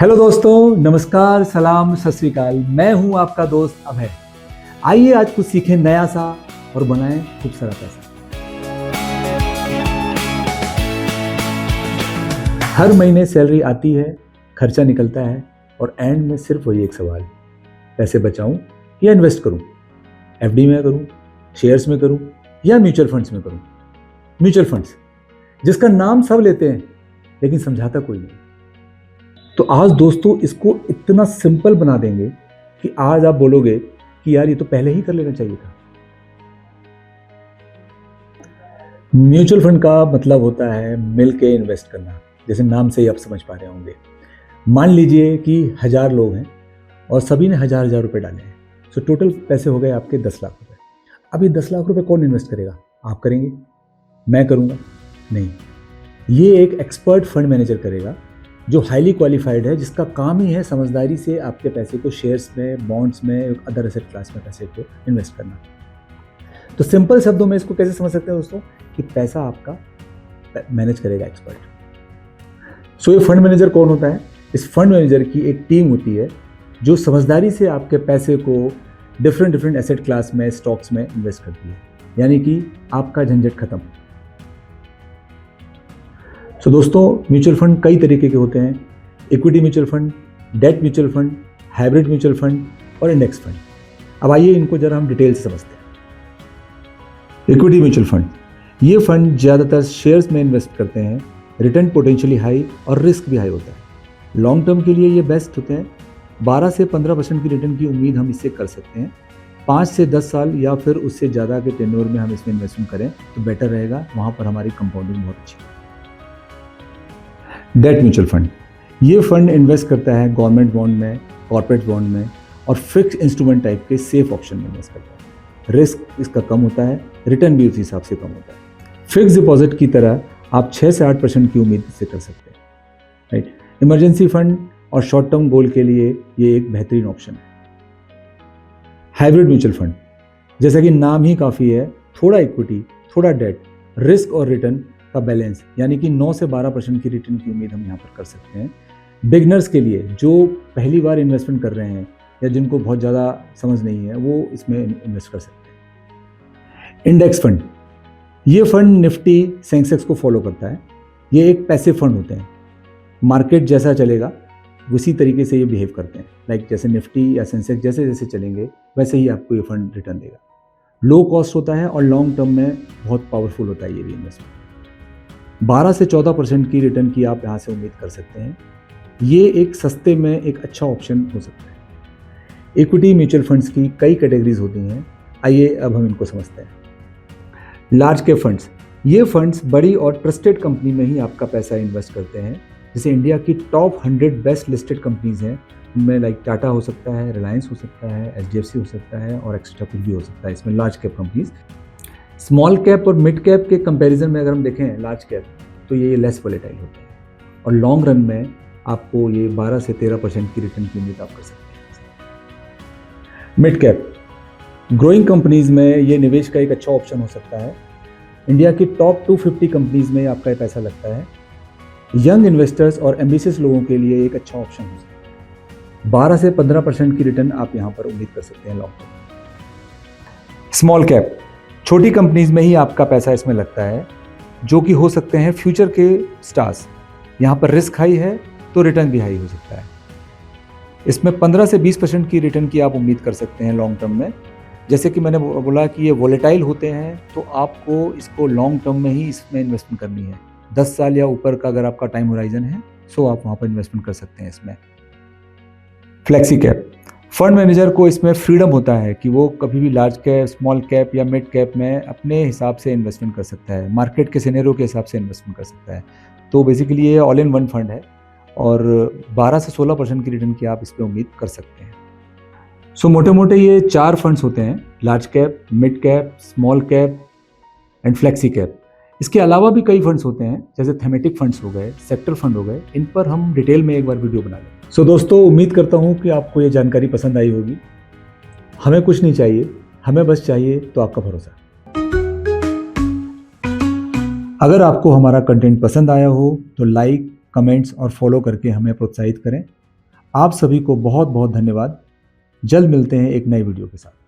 Hello दोस्तों, नमस्कार, सलाम, सत श्री अकाल। मैं हूं आपका दोस्त अभय। आइए आज कुछ सीखें नया सा और बनाएं खूब सारा पैसा। हर महीने सैलरी आती है, खर्चा निकलता है और एंड में सिर्फ वही एक सवाल, पैसे बचाऊं या इन्वेस्ट करूं? एफडी में करूं, शेयर्स में करूं या म्यूचुअल फंड्स में करूं? म्यूचुअल फंड्स, जिसका नाम सब लेते हैं लेकिन समझाता कोई नहीं। तो आज दोस्तों इसको इतना सिंपल बना देंगे कि आज आप बोलोगे कि यार ये तो पहले ही कर लेना चाहिए था। म्यूचुअल फंड का मतलब होता है मिल के इन्वेस्ट करना, जैसे नाम से ही आप समझ पा रहे होंगे। मान लीजिए कि 1000 लोग हैं और सभी ने 1000 रुपए डाले हैं, तो टोटल पैसे हो गए आपके 10 लाख रुपए। अब ये 10 लाख रुपए कौन इन्वेस्ट करेगा? आप करेंगे? मैं करूंगा? नहीं, ये एक एक्सपर्ट फंड मैनेजर करेगा जो हाईली क्वालिफाइड है, जिसका काम ही है समझदारी से आपके पैसे को शेयर्स में, बॉन्ड्स में, अदर एसेट क्लास में पैसे को इन्वेस्ट करना। तो सिंपल शब्दों में इसको कैसे समझ सकते हैं दोस्तों कि पैसा आपका मैनेज करेगा एक्सपर्ट। सो ये फंड मैनेजर कौन होता है? इस फंड मैनेजर की एक टीम होती है जो समझदारी से आपके पैसे को डिफरेंट एसेट क्लास में, स्टॉक्स में इन्वेस्ट करती है, यानी कि आपका झंझट खत्म। सो दोस्तों, म्यूचुअल फंड कई तरीके के होते हैं। Equity mutual fund, debt mutual fund, hybrid mutual fund और इंडेक्स फंड। अब आइए इनको जरा हम डिटेल से समझते हैं। इक्विटी म्यूचुअल फंड, ये फंड ज़्यादातर शेयर्स में इन्वेस्ट करते हैं। रिटर्न पोटेंशियली हाई और रिस्क भी हाई होता है। लॉन्ग टर्म के लिए ये बेस्ट होते हैं। 12 से 15% की रिटर्न की उम्मीद हम इससे कर सकते हैं। 5 से 10 साल या फिर उससे ज़्यादा के टेन्योर में हम इसमें इन्वेस्टमेंट करें तो बेटर रहेगा, वहाँ पर हमारी कंपाउंडिंग बहुत अच्छी है। डेट म्यूचुअल फंड, ये फंड इन्वेस्ट करता है गवर्नमेंट बॉन्ड में, कॉर्पोरेट बॉन्ड में और फिक्स इंस्ट्रूमेंट टाइप के सेफ ऑप्शन में इन्वेस्ट करता है। रिस्क इसका कम होता है, रिटर्न भी उस हिसाब से कम होता है। फिक्स डिपॉजिट की तरह आप 6 से 8% की उम्मीद से कर सकते हैं, राइट। इमरजेंसी फंड और शॉर्ट टर्म गोल के लिए ये एक बेहतरीन ऑप्शन है। हाइब्रिड म्यूचुअल फंड, जैसा कि नाम ही काफ़ी है, थोड़ा इक्विटी, थोड़ा डेट, रिस्क और रिटर्न का बैलेंस, यानी कि 9 से 12% की रिटर्न की उम्मीद हम यहाँ पर कर सकते हैं। बिगनर्स के लिए, जो पहली बार इन्वेस्टमेंट कर रहे हैं या जिनको बहुत ज़्यादा समझ नहीं है, वो इसमें इन्वेस्ट कर सकते हैं। इंडेक्स फंड, ये फंड निफ्टी, सेंसेक्स को फॉलो करता है। ये एक पैसिव फंड होते हैं। मार्केट जैसा चलेगा उसी तरीके से ये बिहेव करते हैं। लाइक जैसे निफ्टी या सेंसेक्स जैसे जैसे चलेंगे वैसे ही आपको ये फंड रिटर्न देगा। लो कॉस्ट होता है और लॉन्ग टर्म में बहुत पावरफुल होता है ये भी इन्वेस्टमेंट। 12 से 14% की रिटर्न की आप यहाँ से उम्मीद कर सकते हैं। ये एक सस्ते में एक अच्छा ऑप्शन हो सकता है। इक्विटी म्यूचुअल फंड्स की कई कैटेगरीज होती हैं, आइए अब हम इनको समझते हैं। लार्ज कैप फंड्स, ये फंड्स बड़ी और ट्रस्टेड कंपनी में ही आपका पैसा इन्वेस्ट करते हैं। जैसे इंडिया की टॉप 100 बेस्ट लिस्टेड कंपनीज हैं, उनमें लाइक टाटा हो सकता है, रिलायंस हो सकता है, HDFC हो सकता है और एक्स्ट्रा कुछ भी हो सकता है इसमें large cap companies. Small cap और मिड कैप के कंपैरिजन में अगर हम देखें लार्ज कैप, तो ये लेस वोलेटाइल होते हैं और लॉन्ग रन में आपको ये 12 से 13% की रिटर्न की उम्मीद आप कर सकते हैं। मिड कैप, ग्रोइंग कंपनीज में ये निवेश का एक अच्छा ऑप्शन हो सकता है। इंडिया की टॉप 250 कंपनीज में आपका ये पैसा लगता है। यंग इन्वेस्टर्स और एम्बिशियस लोगों के लिए एक अच्छा ऑप्शन हो सकता है। 12 से 15% की रिटर्न आप यहाँ पर उम्मीद कर सकते हैं लॉन्ग टर्म। स्मॉल कैप, छोटी कंपनीज में ही आपका पैसा इसमें लगता है, जो कि हो सकते हैं फ्यूचर के स्टार्स। यहाँ पर रिस्क हाई है तो रिटर्न भी हाई हो सकता है। इसमें 15 से 20% की रिटर्न की आप उम्मीद कर सकते हैं लॉन्ग टर्म में। जैसे कि मैंने बोला कि ये वोलेटाइल होते हैं, तो आपको इसको लॉन्ग टर्म में ही इसमें इन्वेस्टमेंट करनी है। 10 साल या ऊपर का अगर आपका टाइम होराइजन है, सो आप वहाँ पर इन्वेस्टमेंट कर सकते हैं इसमें। फ्लेक्सी कैप, फंड मैनेजर को इसमें फ्रीडम होता है कि वो कभी भी लार्ज कैप, स्मॉल कैप या मिड कैप में अपने हिसाब से इन्वेस्टमेंट कर सकता है, मार्केट के सिनेरियो के हिसाब से इन्वेस्टमेंट कर सकता है। तो बेसिकली ये ऑल इन वन फंड है और 12 से 16% की रिटर्न की आप इस पर उम्मीद कर सकते हैं। सो मोटे मोटे ये 4 फंड्स होते हैं, large cap, mid cap, small cap and flexi cap. इसके अलावा भी कई फंड्स होते हैं, जैसे थेमेटिक फंड्स हो गए, सेक्टर फंड हो गए। इन पर हम डिटेल में एक बार वीडियो बना लें। सो दोस्तों, उम्मीद करता हूँ कि आपको ये जानकारी पसंद आई होगी। हमें कुछ नहीं चाहिए, हमें बस चाहिए तो आपका भरोसा। अगर आपको हमारा कंटेंट पसंद आया हो तो लाइक, कमेंट्स और फॉलो करके हमें प्रोत्साहित करें। आप सभी को बहुत बहुत धन्यवाद। जल्द मिलते हैं एक नई वीडियो के साथ।